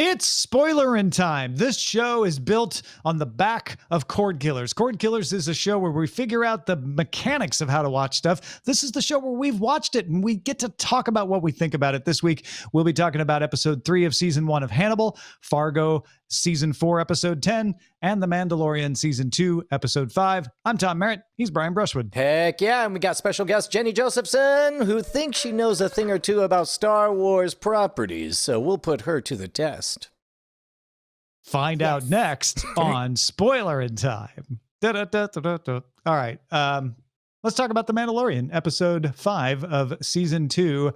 It's Spoilerin time. This show is built on the back of Cordkillers. Cordkillers is a show where we figure out the mechanics of how to watch stuff. This is the show where we've watched it and we get to talk about what we think about it. This week, we'll be talking about episode 3 of season 1 of Hannibal, Fargo, season 4, episode 10, and The Mandalorian, season 2, episode 5. I'm Tom Merritt. He's Brian Brushwood. Heck yeah, and we got special guest Jenny Josephson, who thinks she knows a thing or two about Star Wars properties, so we'll put her to the test. Find out next on Spoilerin time. All right, let's talk about The Mandalorian, episode 5 of season 2,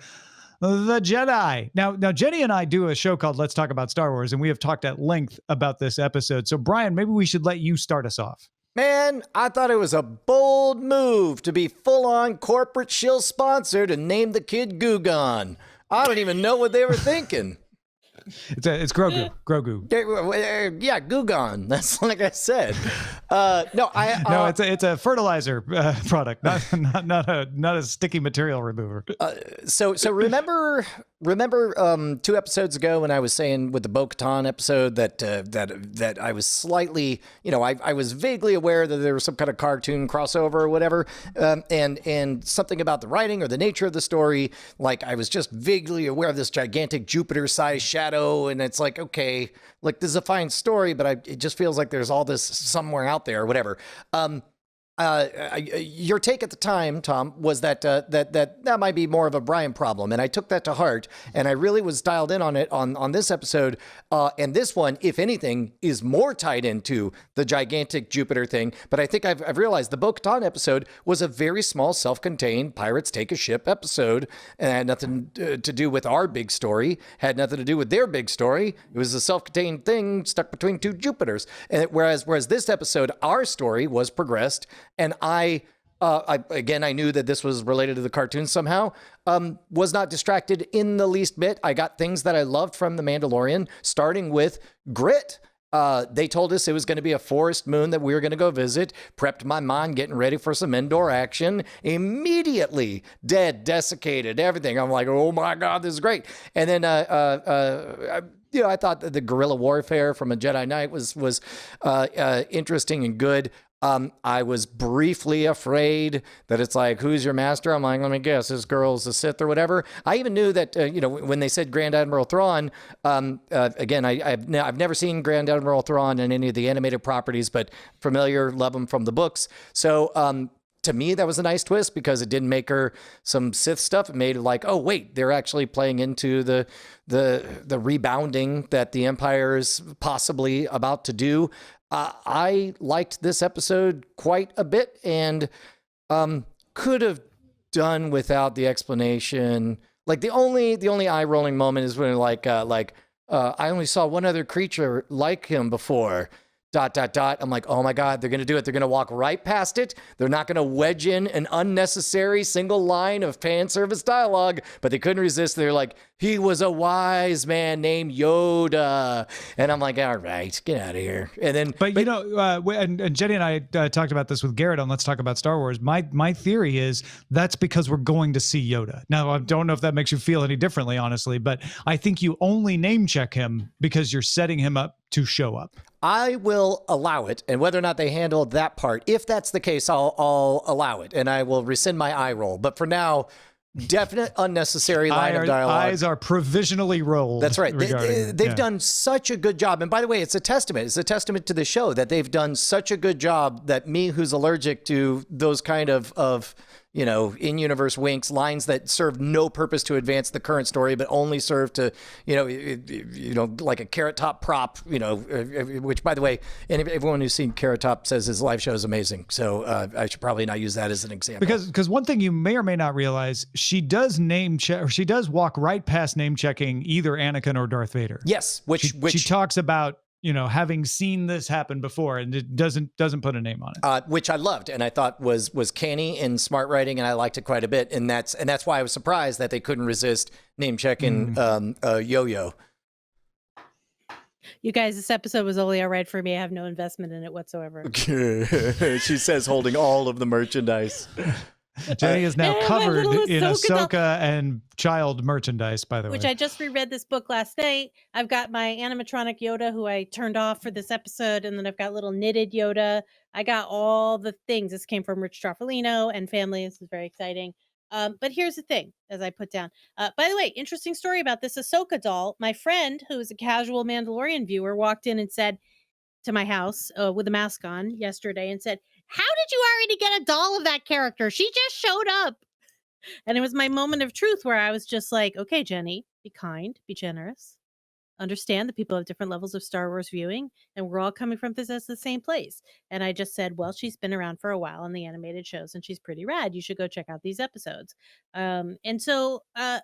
The Jedi. Now, Jenny and I do a show called Let's Talk About Star Wars, and we have talked at length about this episode. So, Brian, maybe we should let you start us off. Man, I thought it was a bold move to be full-on corporate shill sponsored and name the kid Gugon. I don't even know what they were thinking. It's Grogu. Yeah, Gugon. That's like I said. No, it's a fertilizer product, not a sticky material remover. So remember 2 episodes ago when I was saying with the Bo-Katan episode that I was slightly, I was vaguely aware that there was some kind of cartoon crossover or whatever, and something about the writing or the nature of the story, like I was just vaguely aware of this gigantic Jupiter-sized shadow. And it's like, okay, like this is a fine story, but it just feels like there's all this somewhere out there or whatever. Your take at the time, Tom, was that might be more of a Brian problem, and I took that to heart, and I really was dialed in on it on this episode. And this one, if anything, is more tied into the gigantic Jupiter thing. But I think I've realized the Bo-Katan episode was a very small, self-contained pirates take a ship episode, and had nothing to do with our big story. Had nothing to do with their big story. It was a self-contained thing stuck between 2 Jupiters. And whereas this episode, our story was progressed. And I knew that this was related to the cartoon somehow, was not distracted in the least bit. I got things that I loved from The Mandalorian, starting with grit. They told us it was going to be a forest moon that we were going to go visit, prepped my mind, getting ready for some indoor action, immediately dead, desiccated, everything. I'm like, oh my God, this is great. And then, I thought that the guerrilla warfare from A Jedi Knight was interesting and good. I was briefly afraid that it's like, who's your master? I'm like, let me guess, this girl's a Sith or whatever. I even knew that, when they said Grand Admiral Thrawn, again, I've never seen Grand Admiral Thrawn in any of the animated properties, but familiar, love him from the books. So, to me, that was a nice twist because it didn't make her some Sith stuff. It made it like, oh, wait, they're actually playing into the rebounding that the Empire is possibly about to do. I liked this episode quite a bit and could have done without the explanation. Like the only eye rolling moment is when I only saw one other creature like him before. ... I'm like, oh my God, they're going to do it. They're going to walk right past it. They're not going to wedge in an unnecessary single line of fan service dialogue, but they couldn't resist. They're like, he was a wise man named Yoda. And I'm like, all right, get out of here. And then, and Jenny and I talked about this with Garrett on Let's Talk About Star Wars. My theory is that's because we're going to see Yoda. Now, I don't know if that makes you feel any differently, honestly, but I think you only name check him because you're setting him up to show up. I will allow it, and whether or not they handle that part, if that's the case, I'll allow it, and I will rescind my eye roll. But for now, definite unnecessary line of dialogue. Eyes are provisionally rolled. That's right. They've done such a good job. And by the way, it's a testament. It's a testament to the show that they've done such a good job that me, who's allergic to those kind of in-universe winks, lines that serve no purpose to advance the current story, but only serve to, like a Carrot Top prop, which, by the way, and everyone who's seen Carrot Top says his live show is amazing. So I should probably not use that as an example. Because one thing you may or may not realize, she does walk right past name checking either Anakin or Darth Vader. Yes, which she talks about, having seen this happen before, and it doesn't put a name on it. Which I loved, and I thought was canny and smart writing, and I liked it quite a bit. And that's why I was surprised that they couldn't resist name checking Yo-Yo. You guys, this episode was only all right for me. I have no investment in it whatsoever. She says, holding all of the merchandise. Jenny is now And my covered little in Ahsoka doll. Ahsoka and child merchandise, by the Which way. I just reread this book last night. I've got my animatronic Yoda who I turned off for this episode, and then I've got little knitted Yoda. I got all the things. This came from Rich Stroffolino and family. This is very exciting. But here's the thing, as I put down. By the way, interesting story about this Ahsoka doll. My friend, who is a casual Mandalorian viewer, walked in and said to my house with a mask on yesterday and said, "How did you already get a doll of that character? She just showed up." And it was my moment of truth where I was just like, okay, Jenny, be kind, be generous. Understand that people have different levels of Star Wars viewing, and we're all coming from this as the same place. And I just said, well, she's been around for a while in the animated shows, and she's pretty rad. You should go check out these episodes. And so,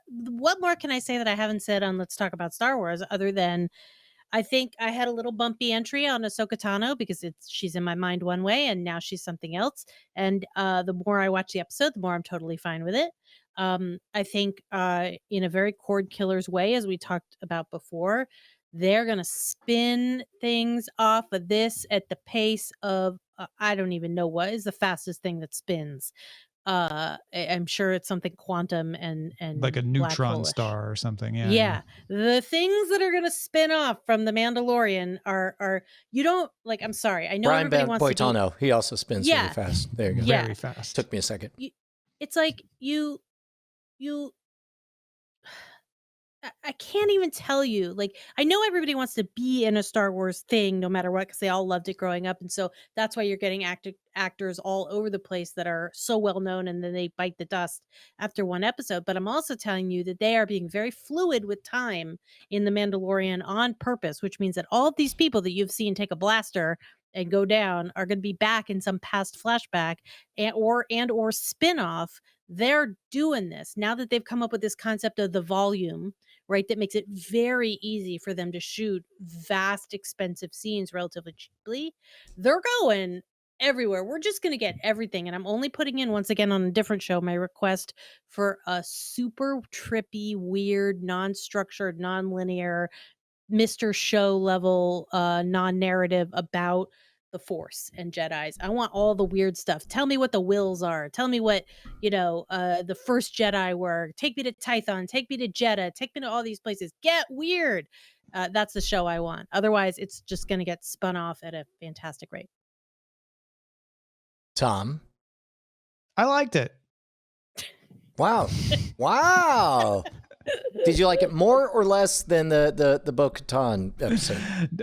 what more can I say that I haven't said on Let's Talk About Star Wars, other than I think I had a little bumpy entry on Ahsoka Tano because she's in my mind one way and now she's something else. And the more I watch the episode, the more I'm totally fine with it. I think in a very Cordkillers way, as we talked about before, they're going to spin things off of this at the pace of I don't even know what is the fastest thing that spins. I'm sure it's something quantum and Like a black neutron hole-ish. star or something. Yeah. Yeah. The things that are gonna spin off from the Mandalorian are you don't like. I'm sorry. I know Brian everybody wants to be. Boitano, he also spins really Yeah. fast. There you go. Yeah. Very fast. Took me a second. It's like you. I can't even tell you. Like, I know everybody wants to be in a Star Wars thing no matter what, because they all loved it growing up. And so that's why you're getting actors all over the place that are so well known and then they bite the dust after one episode. But I'm also telling you that they are being very fluid with time in The Mandalorian on purpose, which means that all of these people that you've seen take a blaster and go down are going to be back in some past flashback and or spin-off. They're doing this now that they've come up with this concept of the volume, right? That makes it very easy for them to shoot vast, expensive scenes relatively cheaply. They're going everywhere. We're just going to get everything. And I'm only putting in, once again, on a different show, my request for a super trippy, weird, non-structured, non-linear, Mr. Show level, non-narrative about the Force and Jedis. I want all the weird stuff. Tell me what the wills are. Tell me what, the first Jedi were. Take me to Tython. Take me to Jeddah. Take me to all these places. Get weird. That's the show I want. Otherwise, it's just going to get spun off at a fantastic rate. Tom. I liked it. Wow. Wow. Did you like it more or less than the Bo-Katan episode?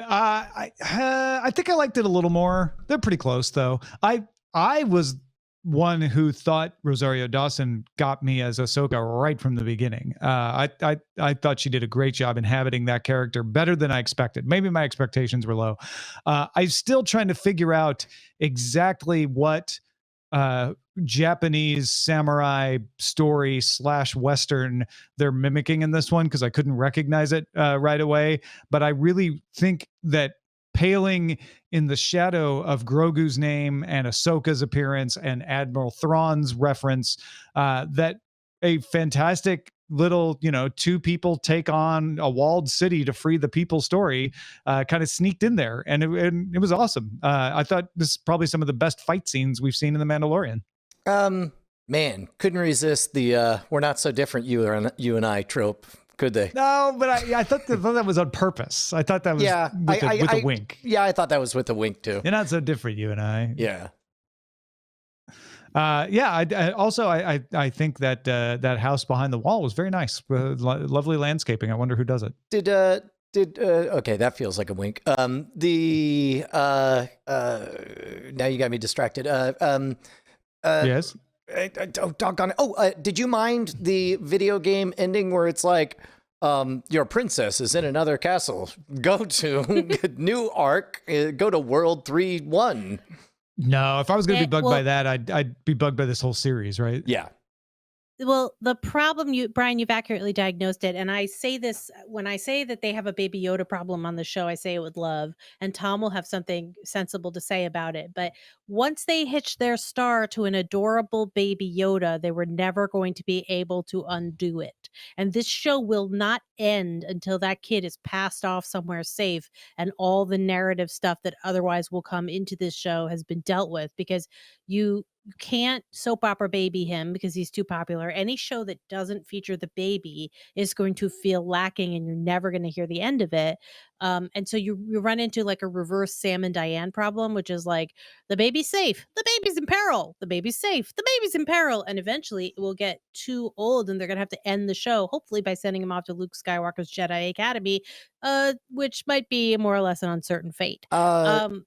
I think I liked it a little more. They're pretty close though. I was one who thought Rosario Dawson got me as Ahsoka right from the beginning. I thought she did a great job inhabiting that character, better than I expected. Maybe my expectations were low. I'm still trying to figure out exactly what Japanese samurai story / Western they're mimicking in this one, because I couldn't recognize it right away. But I really think that paling in the shadow of Grogu's name and Ahsoka's appearance and Admiral Thrawn's reference, that a fantastic little, two people take on a walled city to free the people story kind of sneaked in there. And it was awesome. I thought this is probably some of the best fight scenes we've seen in The Mandalorian. Man, couldn't resist the we're not so different, you and I trope, could they? No, but I thought that was on purpose. I thought that was with a wink. Yeah, I thought that was with a wink too. You're not so different, you and I. Yeah. I think that that house behind the wall was very nice. Lovely landscaping. I wonder who does it. Okay, that feels like a wink. Now you got me distracted. Yes. Oh, doggone it. Did you mind the video game ending where it's like, your princess is in another castle. Go to new arc. Go to World 3-1. No, if I was going to be bugged by that, I'd be bugged by this whole series, right? Yeah. Well, the problem, Brian, you've accurately diagnosed it. And I say this, when I say that they have a Baby Yoda problem on the show, I say it with love. And Tom will have something sensible to say about it. But once they hitched their star to an adorable Baby Yoda, they were never going to be able to undo it. And this show will not end until that kid is passed off somewhere safe and all the narrative stuff that otherwise will come into this show has been dealt with. Because you can't soap opera baby him because he's too popular. Any show that doesn't feature the baby is going to feel lacking, and you're never going to hear the end of it. And so you run into like a reverse Sam and Diane problem, which is like the baby's safe, the baby's in peril, the baby's safe, the baby's in peril, and eventually it will get too old, and they're gonna have to end the show, hopefully by sending him off to Luke Skywalker's Jedi Academy, which might be more or less an uncertain fate. Um,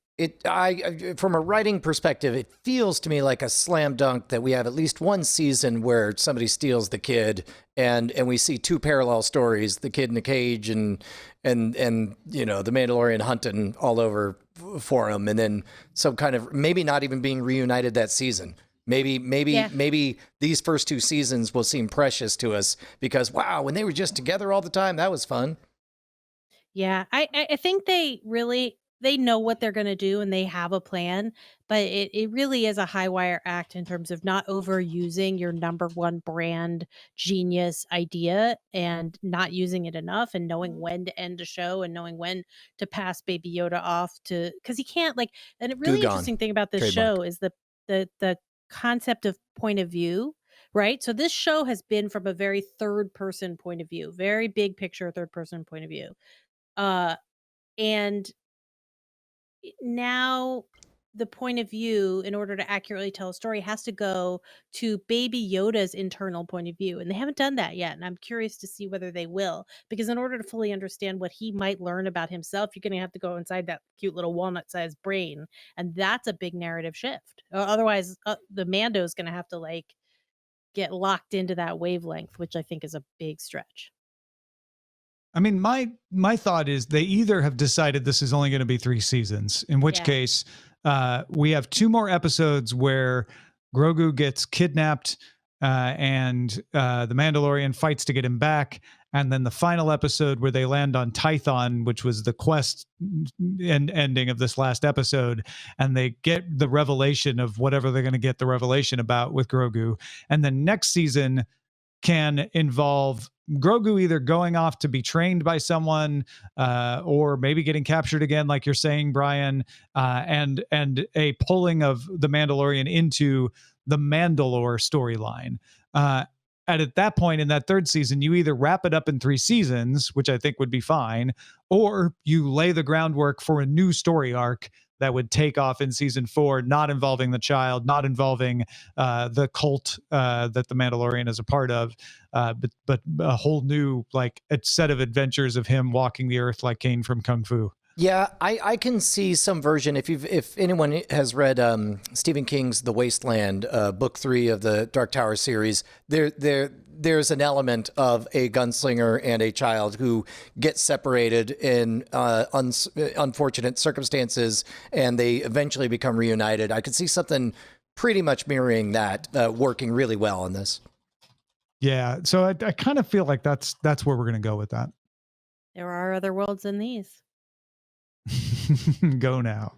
From a writing perspective, it feels to me like a slam dunk that we have at least one season where somebody steals the kid, and we see two parallel stories: the kid in the cage, and you know, the Mandalorian hunting all over for him, and then some kind of maybe not even being reunited that season. Maybe these first two seasons will seem precious to us because wow, when they were just together all the time, that was fun. Yeah, I think they know what they're gonna do and they have a plan, but it really is a high wire act in terms of not overusing your number one brand genius idea and not using it enough and knowing when to end a show and knowing when to pass Baby Yoda off to because he can't like and a really Gone. interesting thing about this Trademark. show is the concept of point of view. Right. So this show has been from a very third person point of view, very big picture, third person point of view. Uh, and now the point of view, in order to accurately tell a story, has to go to Baby Yoda's internal point of view. And they haven't done that yet. And I'm curious to see whether they will. Because in order to fully understand what he might learn about himself, you're going to have to go inside that cute little walnut sized brain. And that's a big narrative shift. Otherwise, the Mando is going to have to like get locked into that wavelength, which I think is a big stretch. I mean, my thought is they either have decided this is only going to be 3 seasons, in which Yeah. case we have 2 more episodes where Grogu gets kidnapped and the Mandalorian fights to get him back. And then the final episode where they land on Tython, which was the quest ending of this last episode, and they get the revelation of whatever they're going to get the revelation about with Grogu. And then next season can involve Grogu either going off to be trained by someone or maybe getting captured again, like you're saying, Brian, and a pulling of the Mandalorian into the Mandalore storyline. And at that point in that third season, you either wrap it up in 3 seasons, which I think would be fine, or you lay the groundwork for a new story arc that would take off in season 4, not involving the child, not involving the cult that the Mandalorian is a part of, but a whole new like a set of adventures of him walking the earth like Kane from Kung Fu. Yeah, I can see some version. If anyone has read Stephen King's The Wasteland, book 3 of the Dark Tower series, there's an element of a gunslinger and a child who get separated in unfortunate circumstances, and they eventually become reunited. I could see something pretty much mirroring that working really well in this. Yeah, so I kind of feel like that's where we're going to go with that. There are other worlds than these. Go now.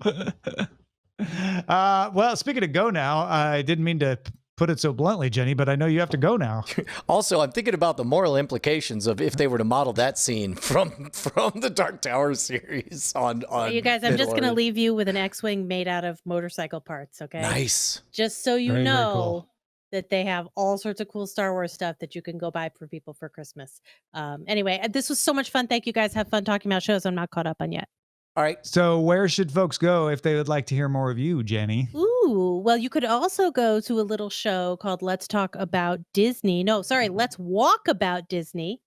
Well, speaking of go now, I didn't mean to put it so bluntly, Jenny, but I know you have to go now. Also, I'm thinking about the moral implications of if they were to model that scene from the Dark Tower series on You guys, I'm just going to Mandalorian. leave you with an X-Wing made out of motorcycle parts, okay? Nice. Just so you Very, very know cool. that they have all sorts of cool Star Wars stuff that you can go buy for people for Christmas. Anyway, this was so much fun. Thank you guys. Have fun talking about shows I'm not caught up on yet. All right. So where should folks go if they would like to hear more of you, Jenny? Ooh, well, you could also go to a little show called Let's Talk About Disney. No, sorry, Let's Walk About Disney,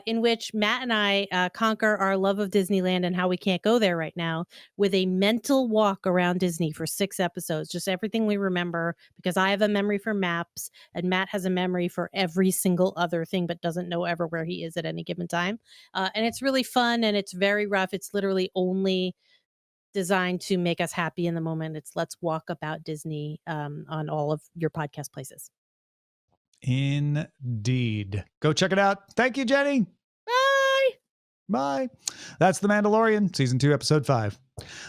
in which Matt and I conquer our love of Disneyland and how we can't go there right now with a mental walk around Disney for 6 episodes. Just everything we remember, because I have a memory for maps and Matt has a memory for every single other thing, but doesn't know ever where he is at any given time. And it's really fun and it's very rough. It's literally only designed to make us happy in the moment. It's Let's Walk About Disney on all of your podcast places. Indeed. Go check it out. Thank you, Jenny. Bye. Bye. That's The Mandalorian, Season 2, Episode 5.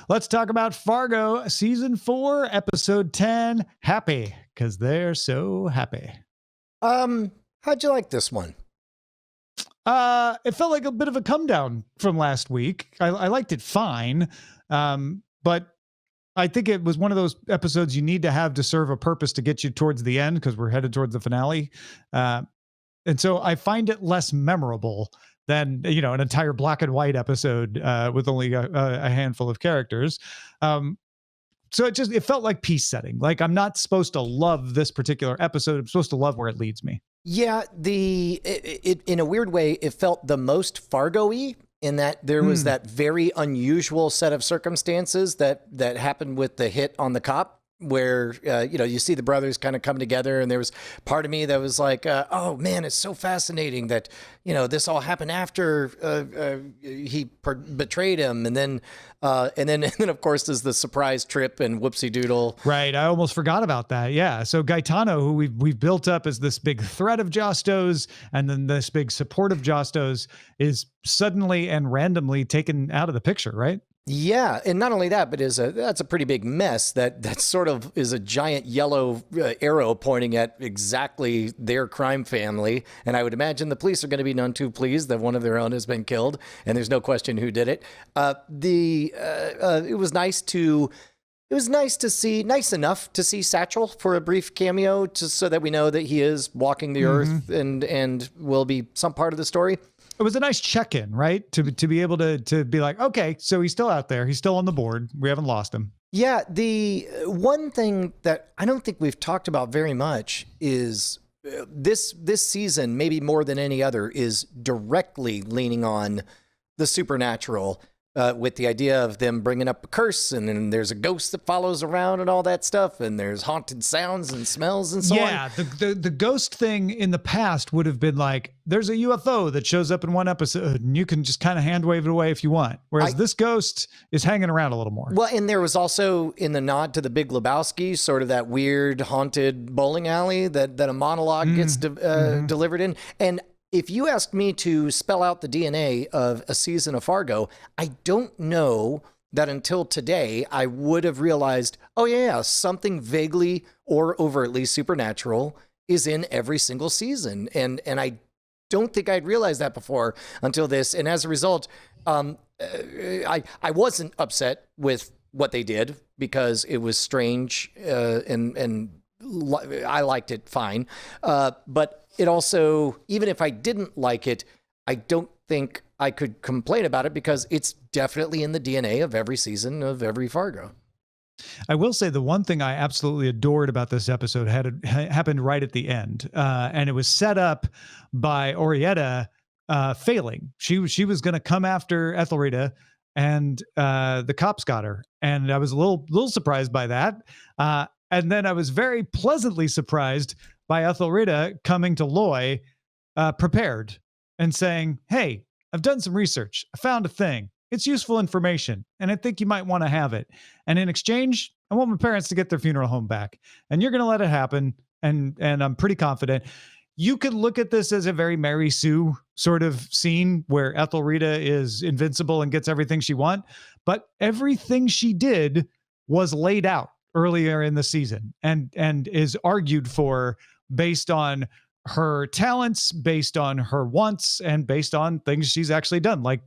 Let's talk about Fargo, Season 4, Episode 10, Happy, because they're so happy. How'd you like this one? It felt like a bit of a come down from last week. I liked it fine, but I think it was one of those episodes you need to have to serve a purpose to get you towards the end, because we're headed towards the finale. And so I find it less memorable than, an entire black and white episode with only a handful of characters. So it felt like piece setting. Like, I'm not supposed to love this particular episode. I'm supposed to love where it leads me. Yeah, it in a weird way, it felt the most Fargo-y in that there was that very unusual set of circumstances that happened with the hit on the cop, where, you see the brothers kind of come together, and there was part of me that was like, oh man, it's so fascinating that, this all happened after he betrayed him. And then of course there's the surprise trip and whoopsie doodle. Right. I almost forgot about that. Yeah. So Gaetano, who we've built up as this big threat of Jostos, and then this big support of Jostos, is suddenly and randomly taken out of the picture, right? Yeah, and not only that, but that's a pretty big mess. That sort of is a giant yellow arrow pointing at exactly their crime family. And I would imagine the police are going to be none too pleased that one of their own has been killed, and there's no question who did it. It was nice to. It was nice enough to see Satchel for a brief cameo, so that we know that he is walking the earth and will be some part of the story. It was a nice check-in, right? To be able to be like, okay, so he's still out there. He's still on the board. We haven't lost him. Yeah. The one thing that I don't think we've talked about very much is this season, maybe more than any other, is directly leaning on the supernatural. With the idea of them bringing up a curse, and then there's a ghost that follows around and all that stuff, and there's haunted sounds and smells and so on. Yeah, the ghost thing in the past would have been like, there's a UFO that shows up in one episode, and you can just kind of hand wave it away if you want. Whereas this ghost is hanging around a little more. Well, and there was also, in the nod to the Big Lebowski, sort of that weird haunted bowling alley that a monologue gets delivered in. And if you asked me to spell out the DNA of a season of Fargo, I don't know that until today I would have realized, oh yeah, something vaguely or overtly supernatural is in every single season. And I don't think I'd realized that before until this. And as a result, I wasn't upset with what they did, because it was strange and I liked it fine. But it also, even if I didn't like it, I don't think I could complain about it, because it's definitely in the DNA of every season of every Fargo. I will say the one thing I absolutely adored about this episode happened right at the end. And it was set up by Orietta failing. She was going to come after Ethelrita, and the cops got her. And I was a little surprised by that. And then I was very pleasantly surprised by Ethelrita coming to Loy prepared and saying, hey, I've done some research. I found a thing. It's useful information, and I think you might want to have it. And in exchange, I want my parents to get their funeral home back. And you're going to let it happen, and I'm pretty confident. You could look at this as a very Mary Sue sort of scene where Ethelrita is invincible and gets everything she wants, but everything she did was laid out earlier in the season and is argued for based on her talents, based on her wants, and based on things she's actually done, like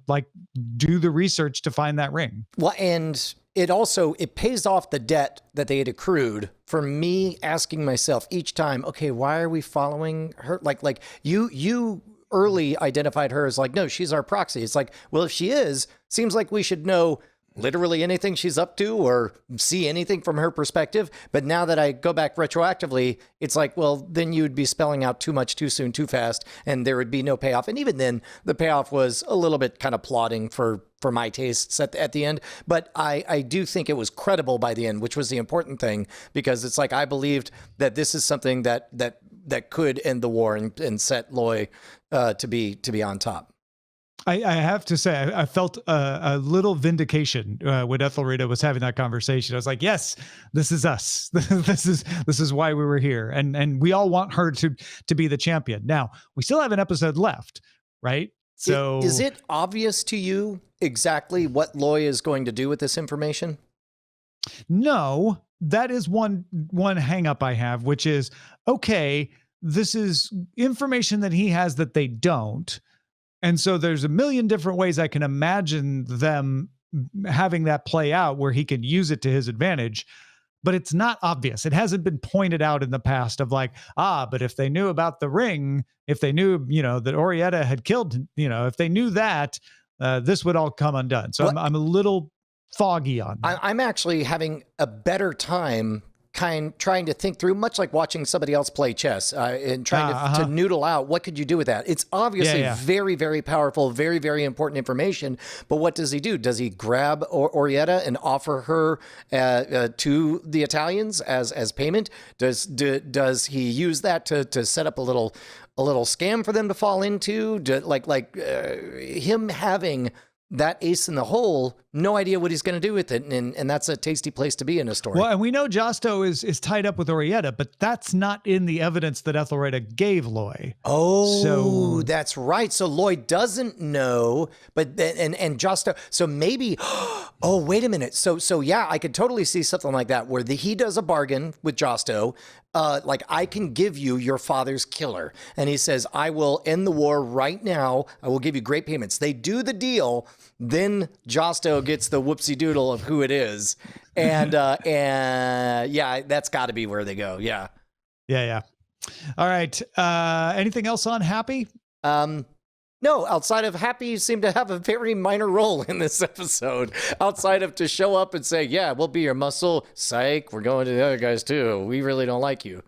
do the research to find that ring. Well, and it pays off the debt that they had accrued for me asking myself each time, okay, why are we following her? Like you early identified her as like, no, she's our proxy. It's like, well, if she is, seems like we should know literally anything she's up to or see anything from her perspective. But now that I go back retroactively, it's like, well, then you'd be spelling out too much, too soon, too fast, and there would be no payoff. And even then, the payoff was a little bit kind of plodding for my tastes at the end. But I do think it was credible by the end, which was the important thing, because it's like I believed that this is something that could end the war and set Loy to be on top. I have to say, I felt a little vindication when Ethelrita was having that conversation. I was like, yes, this is us. This is why we were here. And we all want her to be the champion. Now, we still have an episode left, right? So is it obvious to you exactly what Loy is going to do with this information? No, that is one hang up I have, which is, okay, this is information that he has that they don't. And so there's a million different ways I can imagine them having that play out where he can use it to his advantage. But it's not obvious. It hasn't been pointed out in the past of like, but if they knew about the ring, if they knew, that Orietta had killed, if they knew that, this would all come undone. So I'm a little foggy on that. I'm actually having a better time trying to think through, much like watching somebody else play chess and trying to noodle out what could you do with that. It's obviously very, very powerful, very, very important information. But what does he do? Does he grab Orietta and offer her to the Italians as payment? Does he use that to set up a little scam for them to fall into? Him having that ace in the hole, no idea what he's going to do with it. And that's a tasty place to be in a story. Well, and we know Josto is tied up with Orietta, but that's not in the evidence that Ethelreda gave Loy. Oh, that's right. So Loy doesn't know, but and Josto, so maybe, oh, wait a minute. So yeah, I could totally see something like that where he does a bargain with Josto. I can give you your father's killer. And he says, I will end the war right now. I will give you great payments. They do the deal. Then Josto gets the whoopsie doodle of who it is. And yeah, that's got to be where they go. Yeah. Yeah. All right. Anything else on Happy? No, outside of Happy, you seem to have a very minor role in this episode. Outside of to show up and say, yeah, we'll be your muscle. Psych, we're going to the other guys too. We really don't like you.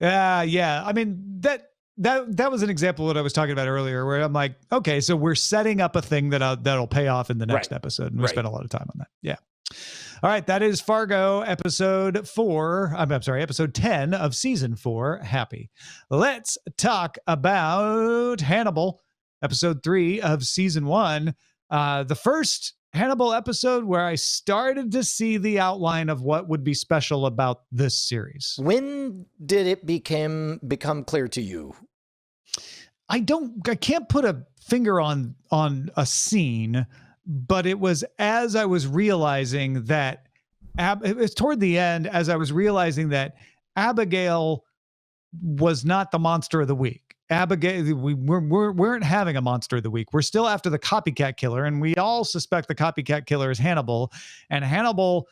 Yeah. I mean, that was an example of what I was talking about earlier, where I'm like, okay, so we're setting up a thing that'll pay off in the next episode. And we spent a lot of time on that. Yeah. All right. That is Fargo episode 4. I'm sorry, episode 10 of season 4, Happy. Let's talk about Hannibal. Episode 3 of season 1, the first Hannibal episode where I started to see the outline of what would be special about this series. When did it become clear to you? I can't put a finger on a scene, but it was as I was realizing that it was toward the end, as I was realizing that Abigail was not the monster of the week. Abigail, we weren't having a monster of the week. We're still after the copycat killer, and we all suspect the copycat killer is Hannibal. And Hannibal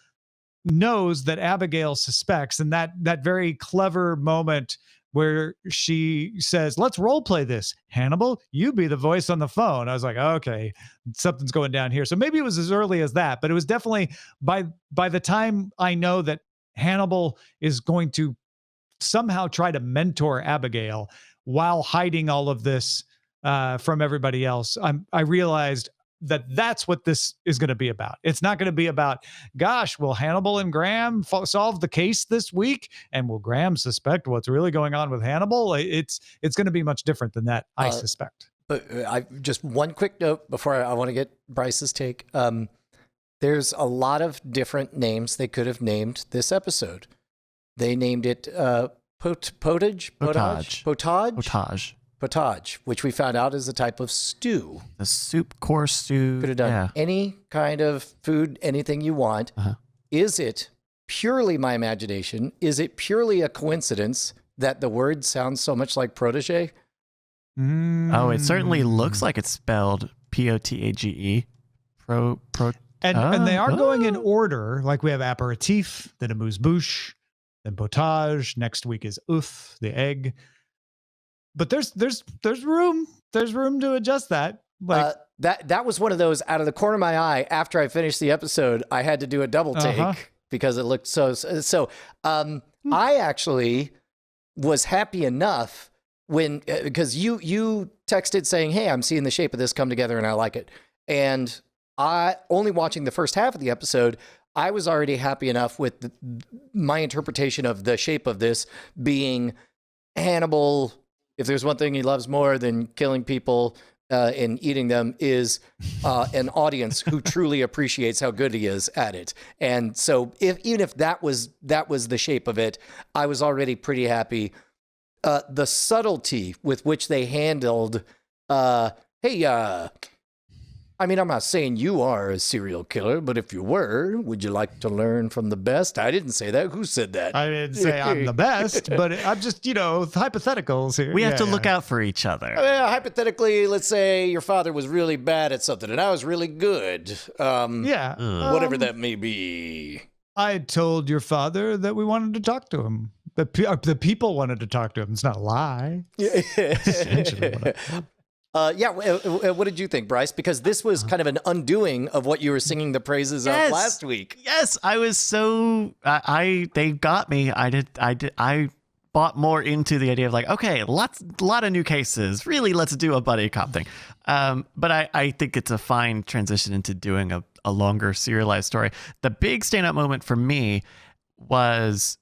knows that Abigail suspects, and that very clever moment where she says, "Let's role play this. Hannibal, you be the voice on the phone." I was like, okay, something's going down here. So maybe it was as early as that, but it was definitely by the time I know that Hannibal is going to somehow try to mentor Abigail while hiding all of this from everybody else, I realized that that's what this is going to be about. It's not going to be about, gosh, will Hannibal and Graham solve the case this week? And will Graham suspect what's really going on with Hannibal? It's going to be much different than that, I suspect. But just one quick note before I want to get Bryce's take. There's a lot of different names they could have named this episode. They named it potage, which we found out is a type of stew. A soup course stew. Could have done any kind of food, anything you want. Is it purely my imagination? Is it purely a coincidence that the word sounds so much like protege? Oh, it certainly looks like it's spelled P-O-T-A-G-E. And they are going in order. Like we have aperitif, then amuse-bouche, then potage. Next week is œuf, the egg. But there's room. There's room to adjust that. Like that was one of those out of the corner of my eye. After I finished the episode, I had to do a double take because it looked so. I actually was happy enough when because you texted saying, "Hey, I'm seeing the shape of this come together and I like it." And I only watching the first half of the episode, I was already happy enough with my interpretation of the shape of this being Hannibal. If there's one thing he loves more than killing people and eating them is an audience who truly appreciates how good he is at it. And so even if that was the shape of it, I was already pretty happy. The subtlety with which they handled, hey, I mean, I'm not saying you are a serial killer, but if you were, would you like to learn from the best? I didn't say that. Who said that? I didn't say I'm the best, but I'm just, hypotheticals here. We have to look out for each other. Hypothetically, let's say your father was really bad at something and I was really good. Whatever that may be. I told your father that we wanted to talk to him. The people wanted to talk to him. It's not a lie. Essentially what what did you think, Bryce? Because this was kind of an undoing of what you were singing the praises of last week. Yes, I was so they got me. I bought more into the idea of like, okay, a lot of new cases. Really, let's do a buddy cop thing. But I think it's a fine transition into doing a longer serialized story. The big standout moment for me was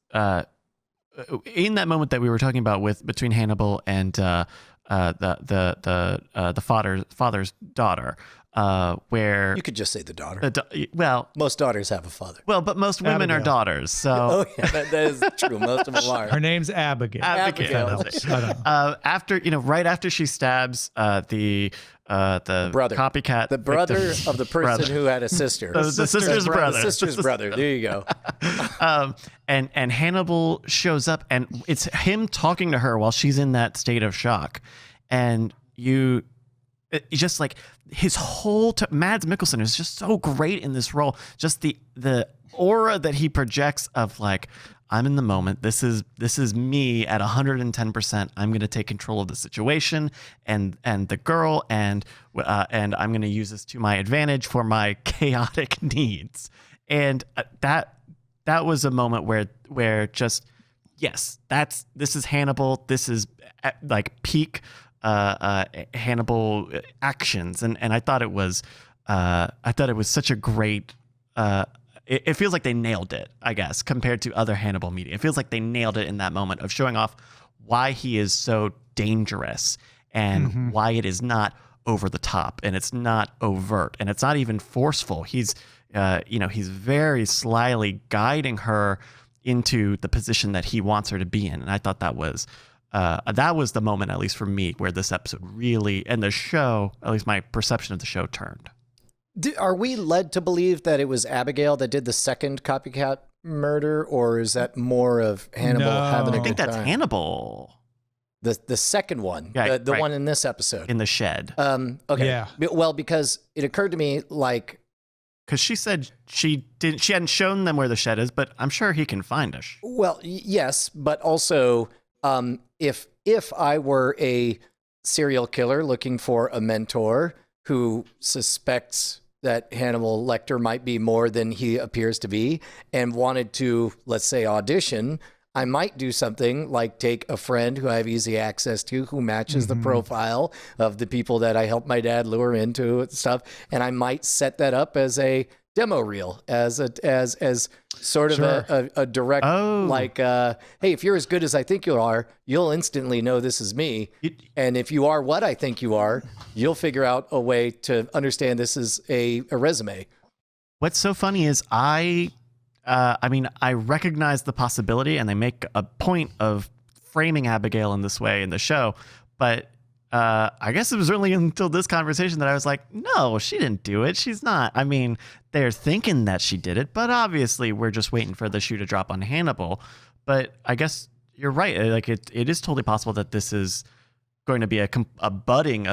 in that moment that we were talking about between Hannibal and the father's daughter, where you could just say the daughter. Most daughters have a father. Well, but most women are daughters. So that is true. Most of them are. Her name's Abigail. After right after she stabs the brother, copycat, the brother of the person who had a sister, the sister's brother, the sister's brother. There you go. And Hannibal shows up, and it's him talking to her while she's in that state of shock, and just like his whole Mads Mikkelsen is just so great in this role. Just the aura that he projects of like, I'm in the moment. This is me at 110%. I'm going to take control of the situation and the girl, and I'm going to use this to my advantage for my chaotic needs. And that was a moment where just, yes, this is Hannibal. This is like peak Hannibal actions, and I thought it was such a great. It feels like they nailed it, I guess, compared to other Hannibal media. It feels like they nailed it in that moment of showing off why he is so dangerous and why it is not over the top and it's not overt and it's not even forceful. He's very slyly guiding her into the position that he wants her to be in. And I thought that was the moment, at least for me, where this episode really, and the show, at least my perception of the show, turned. Are we led to believe that it was Abigail that did the second copycat murder, or is that more of Hannibal having a good time? I think that's Hannibal. The second one, the one in this episode. In the shed. Okay. Yeah. Well, because it occurred to me like... Because she said she hadn't shown them where the shed is, but I'm sure he can find us. Well, yes, but also if I were a serial killer looking for a mentor who suspects that Hannibal Lecter might be more than he appears to be and wanted to, let's say, audition, I might do something like take a friend who I have easy access to who matches the profile of the people that I helped my dad lure into stuff. And I might set that up as a demo reel, as sort of a direct, like, hey, if you're as good as I think you are, you'll instantly know this is me. And if you are what I think you are, you'll figure out a way to understand this is a resume. What's so funny is I recognize the possibility, and they make a point of framing Abigail in this way in the show, but I guess it was really until this conversation that I was like, no, she didn't do it. She's not. I mean, they're thinking that she did it, but obviously we're just waiting for the shoe to drop on Hannibal. But I guess you're right. Like it is totally possible that this is going to be a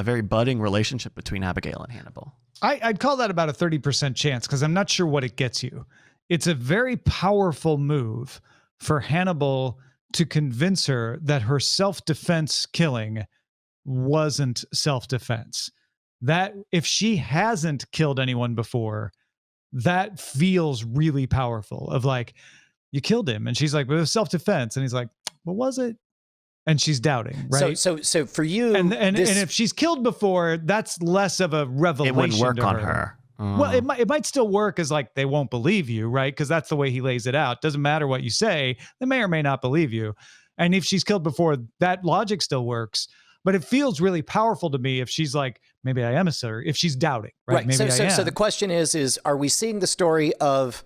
very budding relationship between Abigail and Hannibal. I'd call that about a 30% chance because I'm not sure what it gets you. It's a very powerful move for Hannibal to convince her that her self-defense killing wasn't self-defense. That if she hasn't killed anyone before, that feels really powerful of like, you killed him. And she's like, but it was self-defense. And he's like, what was it? And she's doubting, right? So for you, and if she's killed before, that's less of a revelation. It wouldn't work on her. Well, it might still work as like they won't believe you, right? Because that's the way he lays it out. Doesn't matter what you say, they may or may not believe you. And if she's killed before, that logic still works. But it feels really powerful to me if she's like, maybe I am a sir. If she's doubting, right? Maybe I am. So the question is, are we seeing the story of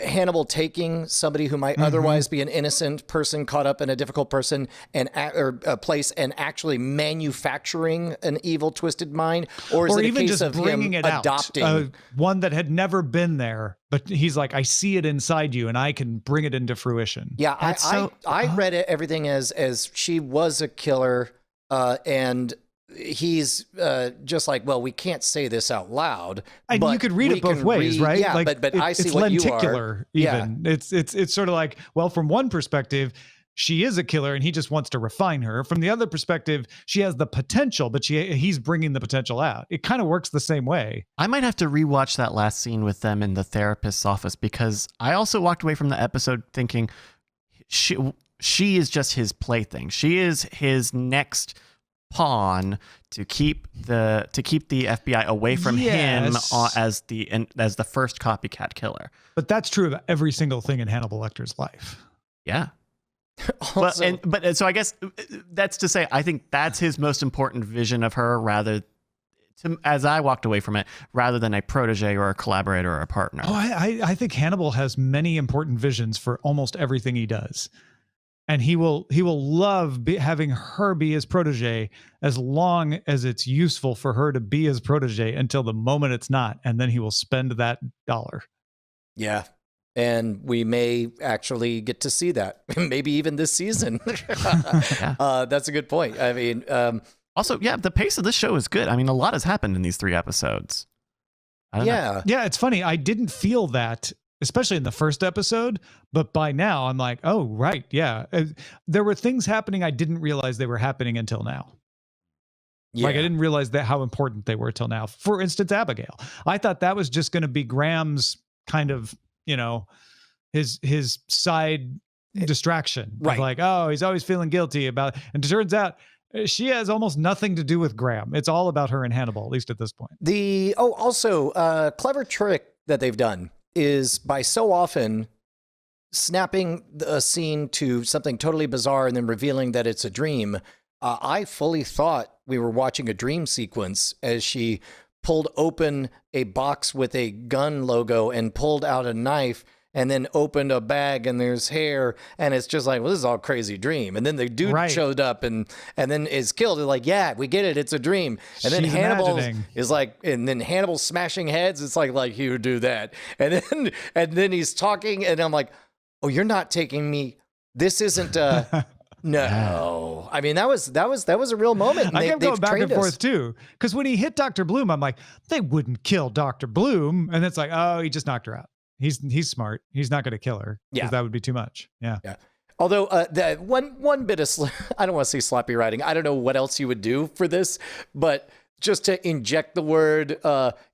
Hannibal taking somebody who might otherwise be an innocent person caught up in a difficult person or a place and actually manufacturing an evil, twisted mind, or is it a even case just of bringing him it adopting out, one that had never been there, but he's like, I see it inside you, and I can bring it into fruition. Yeah, I read it, everything as she was a killer, and he's just like, well, we can't say this out loud. And but you could read we it both can ways, right? Yeah, like, but I see it's what you are. lenticular. Even it's sort of like, well, from one perspective, she is a killer and he just wants to refine her. From the other perspective, she has the potential, but he's bringing the potential out. It kind of works the same way. I might have to rewatch that last scene with them in the therapist's office, because I also walked away from the episode thinking she is just his plaything. She is his next pawn to keep the FBI away from him as the first copycat killer. But that's true of every single thing in Hannibal Lecter's life. Yeah. Also, So I guess that's to say, I think that's his most important vision of her, as I walked away from it, rather than a protege or a collaborator or a partner. Oh, I think Hannibal has many important visions for almost everything he does. And he will love having her be his protege as long as it's useful for her to be his protege until the moment it's not. And then he will spend that dollar. yeah. And we may actually get to see that, maybe even this season. That's a good point. I mean, also, yeah, the pace of this show is good. I mean, a lot has happened in these 3 episodes. I don't know. Yeah, it's funny. I didn't feel that, especially in the first episode, but by now I'm like, oh, right. Yeah. There were things happening I didn't realize they were happening until now. yeah. Like I didn't realize that how important they were till now. For instance, Abigail. I thought that was just going to be Graham's kind of, his side distraction. Right. Like, oh, he's always feeling guilty about, and it turns out she has almost nothing to do with Graham. It's all about her and Hannibal, at least at this point. Also, clever trick that they've done is by so often snapping a scene to something totally bizarre and then revealing that it's a dream. I fully thought we were watching a dream sequence as she pulled open a box with a gun logo and pulled out a knife and then opened a bag and there's hair, and it's just like, well, this is all crazy dream. And then the dude showed up and then is killed. They're like, yeah, we get it. It's a dream. And then Hannibal is like, and then Hannibal's smashing heads. It's like he would do that. And then he's talking and I'm like, oh, you're not taking me. This isn't no. I mean, that was a real moment. And I kept going back and forth too. Because when he hit Dr. Bloom, I'm like, they wouldn't kill Dr. Bloom. And it's like, oh, he just knocked her out. He's smart. He's not going to kill her. Yeah. That would be too much. Yeah. Yeah. Although the one bit of, I don't want to say sloppy writing. I don't know what else you would do for this, but just to inject the word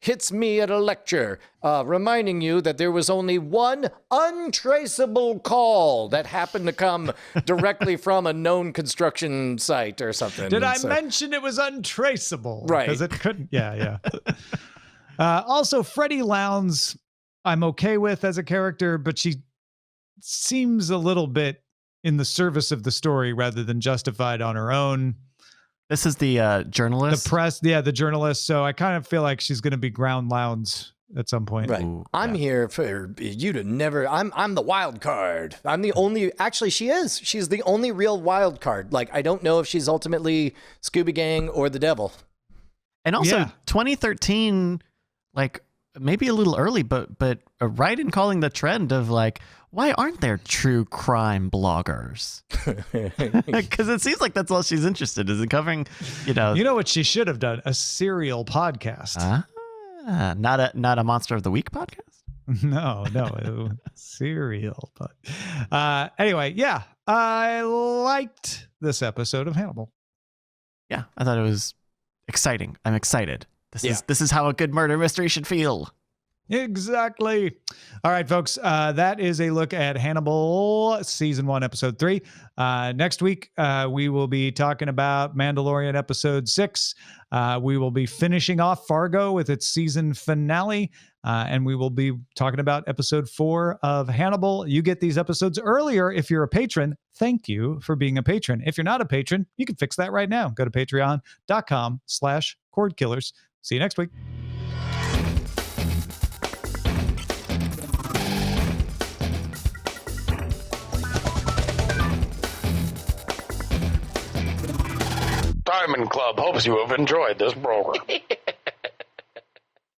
hits me at a lecture, reminding you that there was only one untraceable call that happened to come directly from a known construction site or something. Did I mention it was untraceable? Right. Because it couldn't. Yeah. Also, Freddie Lowndes, I'm okay with as a character, but she seems a little bit in the service of the story rather than justified on her own. This is the journalist? The press, the journalist. So I kind of feel like she's going to be Ground Lowndes at some point. Right. Ooh, I'm here for you to never, I'm the wild card. I'm the only, actually she is. She's the only real wild card. Like, I don't know if she's ultimately Scooby Gang or the devil. And also 2013, like maybe a little early, but right in calling the trend of like, why aren't there true crime bloggers? Because it seems like that's all she's interested is in covering, You know what she should have done? A serial podcast. Not a Monster of the Week podcast? No, serial. But anyway, yeah, I liked this episode of Hannibal. Yeah, I thought it was exciting. I'm excited. This is how a good murder mystery should feel. Exactly. All right, folks. That is a look at Hannibal season 1, episode 3. Next week, we will be talking about Mandalorian episode 6. We will be finishing off Fargo with its season finale. And we will be talking about episode 4 of Hannibal. You get these episodes earlier if you're a patron. Thank you for being a patron. If you're not a patron, you can fix that right now. Go to patreon.com/Cordkillers. See you next week. Women Club hopes you have enjoyed this program.